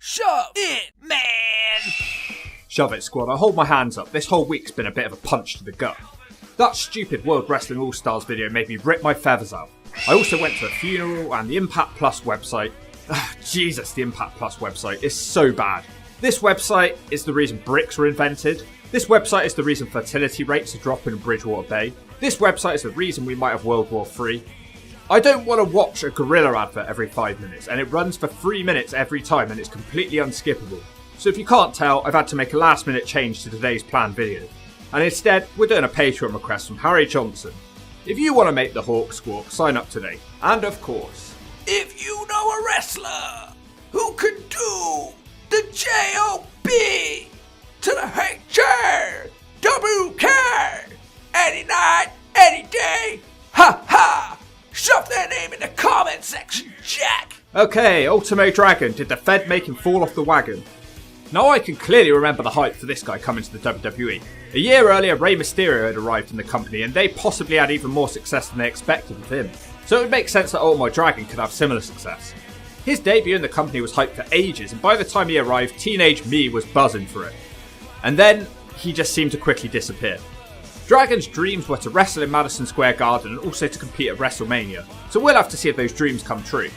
Shove it, man! Shove it, squad. I hold my hands up. This whole week's been a bit of a punch to the gut. That stupid World Wrestling All-Stars video made me rip my feathers out. I also went to a funeral and the Impact Plus website. Jesus, the Impact Plus website is so bad. This website is the reason bricks were invented. This website is the reason fertility rates are dropping in Bridgewater Bay. This website is the reason we might have World War III. I don't want to watch a gorilla advert every 5 minutes, and it runs for 3 minutes every time and it's completely unskippable. So if you can't tell, I've had to make a last minute change to today's planned video. And instead, we're doing a Patreon request from Harry Johnson. If you want to make the Hawk squawk, sign up today. And of course, if you know a wrestler who can do the J-O-B to the H-J-W-K any night, any day, ha ha! Shove their name in the comment section, Jack! Okay, Ultimo Dragon, did the Fed make him fall off the wagon? Now I can clearly remember the hype for this guy coming to the WWE. A year earlier, Rey Mysterio had arrived in the company and they possibly had even more success than they expected with him. So it would make sense that Ultimo Dragon could have similar success. His debut in the company was hyped for ages, and by the time he arrived, teenage me was buzzing for it. And then, he just seemed to quickly disappear. Dragon's dreams were to wrestle in Madison Square Garden and also to compete at WrestleMania, so we'll have to see if those dreams come true.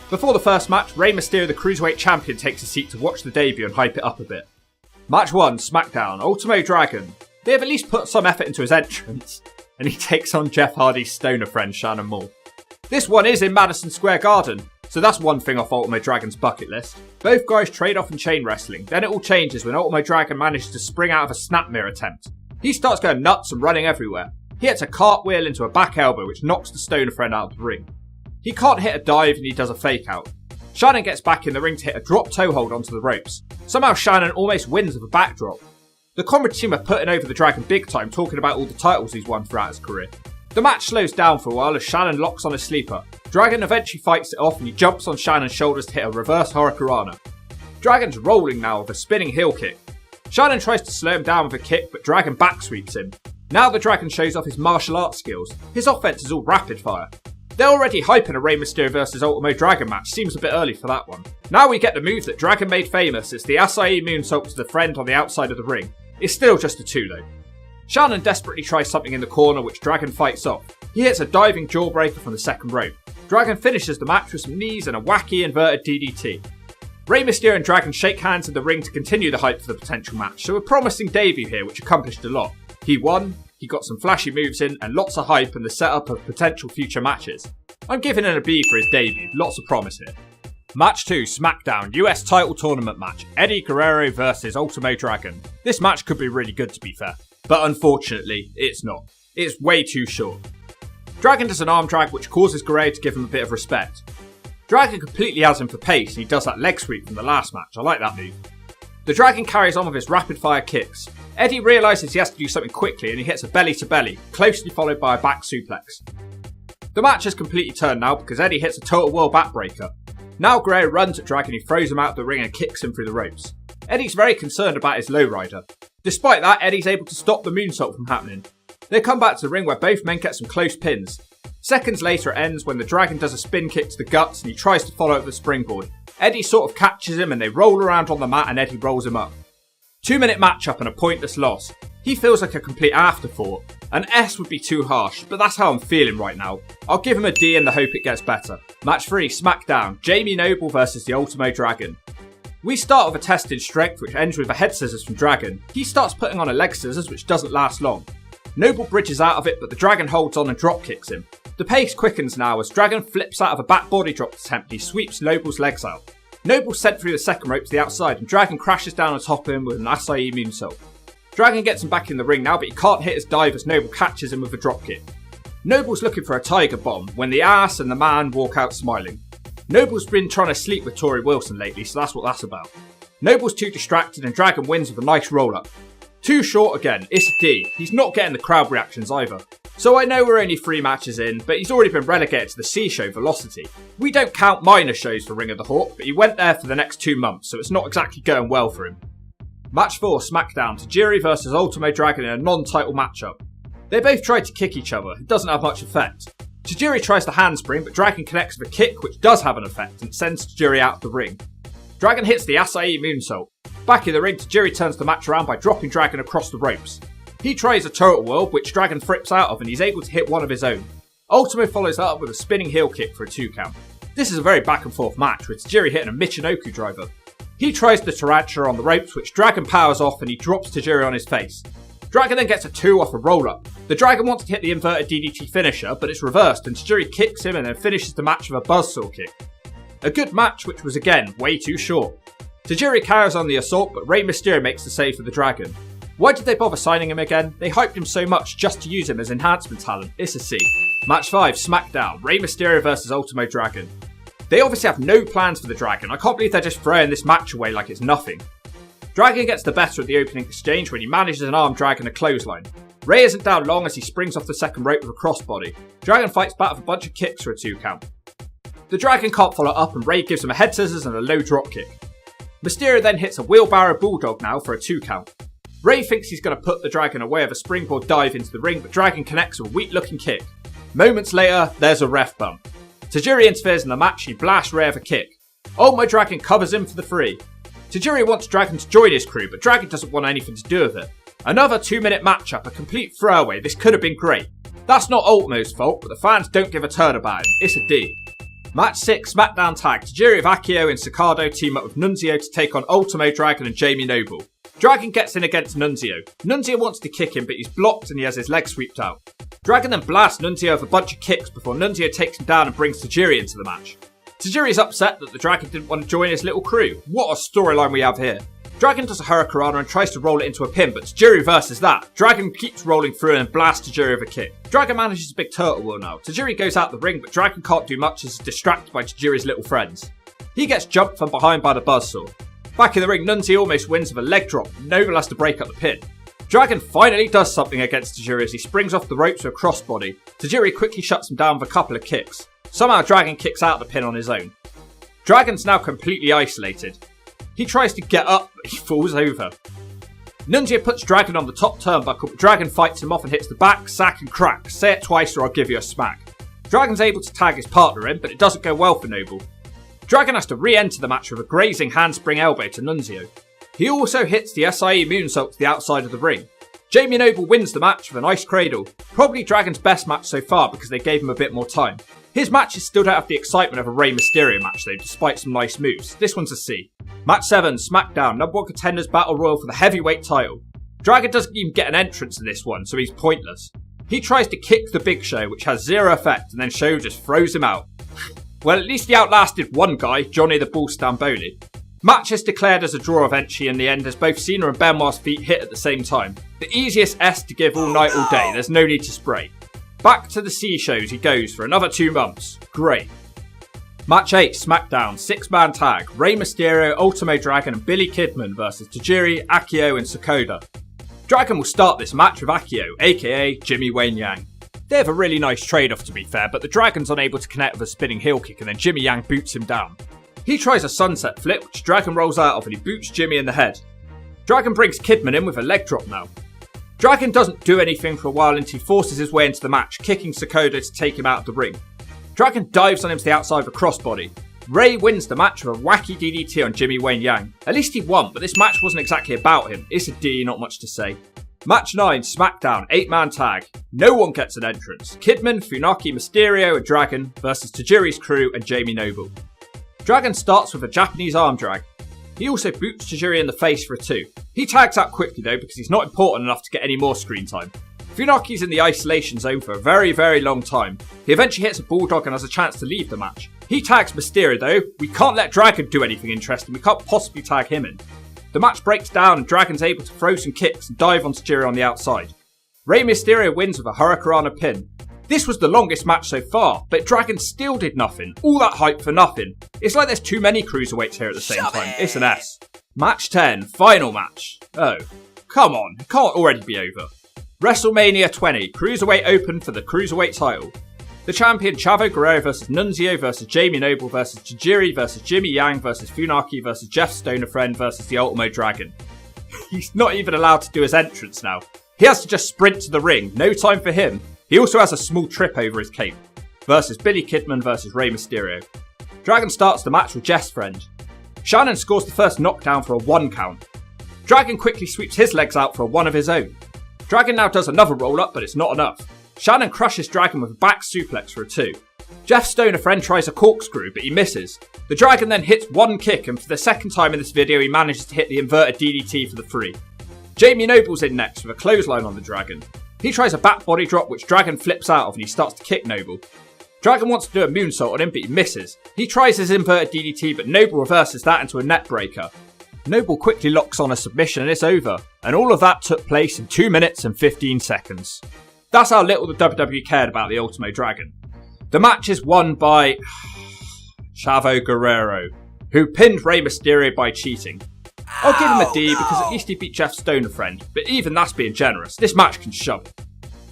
Before the first match, Rey Mysterio, the Cruiserweight Champion, takes a seat to watch the debut and hype it up a bit. Match 1, SmackDown, Ultimo Dragon. They have at least put some effort into his entrance, and he takes on Jeff Hardy's stoner friend Shannon Moore. This one is in Madison Square Garden, so that's one thing off Ultimo Dragon's bucket list. Both guys trade off in chain wrestling, then it all changes when Ultimo Dragon manages to spring out of a snap mirror attempt. He starts going nuts and running everywhere. He hits a cartwheel into a back elbow which knocks the stoner friend out of the ring. He can't hit a dive and he does a fake out. Shannon gets back in the ring to hit a drop toe hold onto the ropes. Somehow Shannon almost wins with a backdrop. The comedy team are putting over the Dragon big time, talking about all the titles he's won throughout his career. The match slows down for a while as Shannon locks on a sleeper. Dragon eventually fights it off and he jumps on Shannon's shoulders to hit a reverse hurricanrana. Dragon's rolling now with a spinning heel kick. Shannon tries to slow him down with a kick, but Dragon backsweeps him. Now the Dragon shows off his martial arts skills. His offense is all rapid fire. They're already hyping a Rey Mysterio vs Ultimo Dragon match, seems a bit early for that one. Now we get the move that Dragon made famous, it's the acai moonsault to the friend on the outside of the ring. It's still just a 2 though. Shannon desperately tries something in the corner which Dragon fights off. He hits a diving jawbreaker from the second rope. Dragon finishes the match with some knees and a wacky inverted DDT. Rey Mysterio and Dragon shake hands in the ring to continue the hype for the potential match, so a promising debut here which accomplished a lot. He won, he got some flashy moves in, and lots of hype and the setup of potential future matches. I'm giving it a B for his debut, lots of promise here. Match 2, SmackDown, US title tournament match, Eddie Guerrero vs Ultimo Dragon. This match could be really good to be fair, but unfortunately, it's not. It's way too short. Dragon does an arm drag which causes Guerrero to give him a bit of respect. Dragon completely has him for pace and he does that leg sweep from the last match, I like that move. The Dragon carries on with his rapid fire kicks. Eddie realises he has to do something quickly and he hits a belly to belly, closely followed by a back suplex. The match has completely turned now because Eddie hits a total world backbreaker. Now Guerrero runs at Dragon, he throws him out of the ring and kicks him through the ropes. Eddie's very concerned about his lowrider. Despite that, Eddie's able to stop the moonsault from happening. They come back to the ring where both men get some close pins. Seconds later it ends when the Dragon does a spin kick to the guts and he tries to follow up the springboard. Eddie sort of catches him and they roll around on the mat and Eddie rolls him up. 2-minute matchup and a pointless loss. He feels like a complete afterthought. An S would be too harsh, but that's how I'm feeling right now. I'll give him a D in the hope it gets better. Match 3, SmackDown, Jamie Noble vs the Ultimo Dragon. We start with a test in strength which ends with a head scissors from Dragon. He starts putting on a leg scissors which doesn't last long. Noble bridges out of it, but the Dragon holds on and drop kicks him. The pace quickens now as Dragon flips out of a back body drop attempt. He sweeps Noble's legs out. Noble's sent through the second rope to the outside and Dragon crashes down on top of him with an acai moonsault. Dragon gets him back in the ring now, but he can't hit his dive as Noble catches him with a drop kick. Noble's looking for a tiger bomb when the ass and the man walk out smiling. Noble's been trying to sleep with Tori Wilson lately, so that's what that's about. Noble's too distracted and Dragon wins with a nice roll up. Too short again, it's a D. He's not getting the crowd reactions either. So I know we're only 3 matches in, but he's already been relegated to the C show Velocity. We don't count minor shows for Ring of the Hawk, but he went there for the next 2 months, so it's not exactly going well for him. Match 4, SmackDown, Tajiri vs Ultimo Dragon in a non-title matchup. They both try to kick each other, it doesn't have much effect. Tajiri tries the handspring, but Dragon connects with a kick which does have an effect and sends Tajiri out of the ring. Dragon hits the Acai moonsault. Back in the ring, Tajiri turns the match around by dropping Dragon across the ropes. He tries a turtle whirl, which Dragon frips out of, and he's able to hit one of his own. Ultimo follows that up with a spinning heel kick for a 2 count. This is a very back and forth match, with Tajiri hitting a Michinoku driver. He tries the tarantula on the ropes, which Dragon powers off, and he drops Tajiri on his face. Dragon then gets a 2 off a roll-up. The Dragon wants to hit the inverted DDT finisher, but it's reversed, and Tajiri kicks him and then finishes the match with a buzzsaw kick. A good match, which was again way too short. Tajiri carries on the assault, but Rey Mysterio makes the save for the Dragon. Why did they bother signing him again? They hyped him so much just to use him as enhancement talent. It's a C. Match 5, SmackDown, Rey Mysterio vs Ultimo Dragon. They obviously have no plans for the Dragon. I can't believe they're just throwing this match away like it's nothing. Dragon gets the better at the opening exchange when he manages an arm drag and a clothesline. Rey isn't down long as he springs off the second rope with a crossbody. Dragon fights back with a bunch of kicks for a 2 count. The Dragon can't follow up and Rey gives him a head scissors and a low drop kick. Mysterio then hits a wheelbarrow bulldog now for a 2 count. Rey thinks he's going to put the Dragon away with a springboard dive into the ring, but Dragon connects with a weak looking kick. Moments later, there's a ref bump. Tajiri interferes in the match, he blasts Rey with a kick. Ultimo Dragon covers him for the 3. Tajiri wants Dragon to join his crew, but Dragon doesn't want anything to do with it. Another 2-minute matchup, a complete throwaway. This could have been great. That's not Ultimo's fault, but the fans don't give a turn about it. It's a D. Match 6, SmackDown tag. Tajiri with Akio and Sakado team up with Nunzio to take on Ultimo Dragon and Jamie Noble. Dragon gets in against Nunzio. Nunzio wants to kick him, but he's blocked and he has his leg swept out. Dragon then blasts Nunzio with a bunch of kicks before Nunzio takes him down and brings Tajiri into the match. Tajiri's upset that the Dragon didn't want to join his little crew. What a storyline we have here. Dragon does a Hurricanrana and tries to roll it into a pin, but Tajiri reverses that. Dragon keeps rolling through and blasts Tajiri with a kick. Dragon manages a big turtle wheel now. Tajiri goes out the ring, but Dragon can't do much as he's distracted by Tajiri's little friends. He gets jumped from behind by the buzzsaw. Back in the ring, Nunzio almost wins with a leg drop. Noble has to break up the pin. Dragon finally does something against Tajiri as he springs off the ropes with a crossbody. Tajiri quickly shuts him down with a couple of kicks. Somehow Dragon kicks out the pin on his own. Dragon's now completely isolated. He tries to get up, but he falls over. Nunzio puts Dragon on the top turnbuckle, but Dragon fights him off and hits the back, sack and crack. Say it twice or I'll give you a smack. Dragon's able to tag his partner in, but it doesn't go well for Noble. Dragon has to re-enter the match with a grazing handspring elbow to Nunzio. He also hits the Acai moonsault to the outside of the ring. Jamie Noble wins the match with a nice cradle. Probably Dragon's best match so far because they gave him a bit more time. His matches still don't have the excitement of a Rey Mysterio match though, despite some nice moves. This one's a C. Match 7, SmackDown, number 1 contenders battle royal for the heavyweight title. Dragon doesn't even get an entrance in this one, so he's pointless. He tries to kick the Big Show, which has 0 effect, and then Show just throws him out. Well, at least he outlasted one guy, Johnny the Bull Stamboli. Match is declared as a draw eventually in the end as both Cena and Benoit's feet hit at the same time. The easiest S to give all night all day, there's no need to spray. Back to the C shows he goes for another 2 months. Great. Match 8, SmackDown, 6-man tag. Rey Mysterio, Ultimo Dragon and Billy Kidman versus Tajiri, Akio and Sakada. Dragon will start this match with Akio, aka Jimmy Wayne Yang. They have a really nice trade-off to be fair, but the Dragon's unable to connect with a spinning heel kick and then Jimmy Yang boots him down. He tries a sunset flip, which Dragon rolls out of and he boots Jimmy in the head. Dragon brings Kidman in with a leg drop now. Dragon doesn't do anything for a while until he forces his way into the match, kicking Sakada to take him out of the ring. Dragon dives on him to the outside with a crossbody. Rey wins the match with a wacky DDT on Jimmy Wayne Yang. At least he won, but this match wasn't exactly about him. It's a D, not much to say. Match 9, SmackDown, 8-man tag. No one gets an entrance. Kidman, Funaki, Mysterio and Dragon versus Tajiri's crew and Jamie Noble. Dragon starts with a Japanese arm drag. He also boots Tajiri in the face for a 2. He tags out quickly though because he's not important enough to get any more screen time. Funaki's in the isolation zone for a very, very long time. He eventually hits a bulldog and has a chance to leave the match. He tags Mysterio though. We can't let Dragon do anything interesting, we can't possibly tag him in. The match breaks down and Dragon's able to throw some kicks and dive on Tajiri on the outside. Rey Mysterio wins with a Hurricanrana pin. This was the longest match so far, but Dragon still did nothing. All that hype for nothing. It's like there's too many cruiserweights here at the same time. It's an S. Match 10, final match. Oh, come on, it can't already be over. WrestleMania 20, Cruiserweight Open for the Cruiserweight title. The champion Chavo Guerrero versus Nunzio versus Jamie Noble versus Tajiri versus Jimmy Yang versus Funaki versus Jeff Stoner Friend versus the Ultimo Dragon. He's not even allowed to do his entrance now. He has to just sprint to the ring, no time for him. He also has a small trip over his cape. Versus Billy Kidman versus Rey Mysterio. Dragon starts the match with Jeff's friend. Shannon scores the first knockdown for a 1 count. Dragon quickly sweeps his legs out for a 1 of his own. Dragon now does another roll up, but it's not enough. Shannon crushes Dragon with a back suplex for a 2. Jeff Stoner friend tries a corkscrew, but he misses. The Dragon then hits 1 kick, and for the second time in this video he manages to hit the inverted DDT for the 3. Jamie Noble's in next with a clothesline on the Dragon. He tries a back body drop which Dragon flips out of and he starts to kick Noble. Dragon wants to do a moonsault on him, but he misses. He tries his inverted DDT, but Noble reverses that into a net breaker. Noble quickly locks on a submission and it's over. And all of that took place in 2 minutes and 15 seconds. That's how little the WWE cared about the Ultimo Dragon. The match is won by Chavo Guerrero, who pinned Rey Mysterio by cheating. I'll give him a D because at least he beat Jeff Stoner friend, but even that's being generous. This match can shove.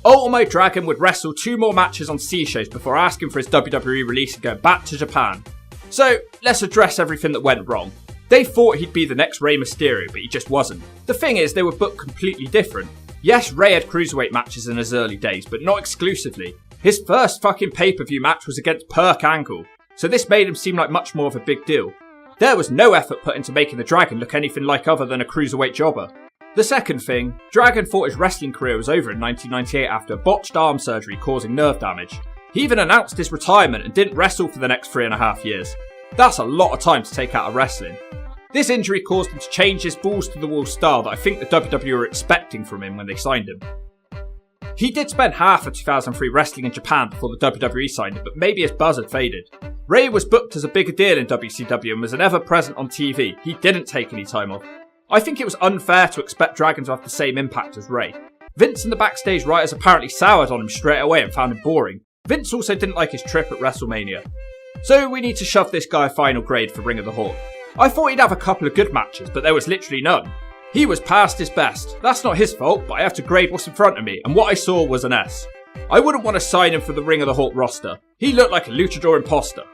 Ultimo Dragon would wrestle 2 more matches on C shows before asking for his WWE release and going back to Japan. So let's address everything that went wrong. They thought he'd be the next Rey Mysterio, but he just wasn't. The thing is, they were booked completely different. Yes, Rey had cruiserweight matches in his early days, but not exclusively. His first fucking pay-per-view match was against Perk Angle, so this made him seem like much more of a big deal. There was no effort put into making the Dragon look anything like other than a cruiserweight jobber. The second thing, Dragon thought his wrestling career was over in 1998 after botched arm surgery causing nerve damage. He even announced his retirement and didn't wrestle for the next 3.5 years. That's a lot of time to take out of wrestling. This injury caused him to change his balls-to-the-wall style that I think the WWE were expecting from him when they signed him. He did spend half of 2003 wrestling in Japan before the WWE signed him, but maybe his buzz had faded. Rey was booked as a bigger deal in WCW and was an ever-present on TV. He didn't take any time off. I think it was unfair to expect Dragon to have the same impact as Rey. Vince and the backstage writers apparently soured on him straight away and found him boring. Vince also didn't like his trip at WrestleMania. So we need to shove this guy a final grade for Ring of the Hawk. I thought he'd have a couple of good matches, but there was literally none. He was past his best. That's not his fault, but I have to grade what's in front of me, and what I saw was an S. I wouldn't want to sign him for the Ring of the Hawk roster. He looked like a luchador imposter.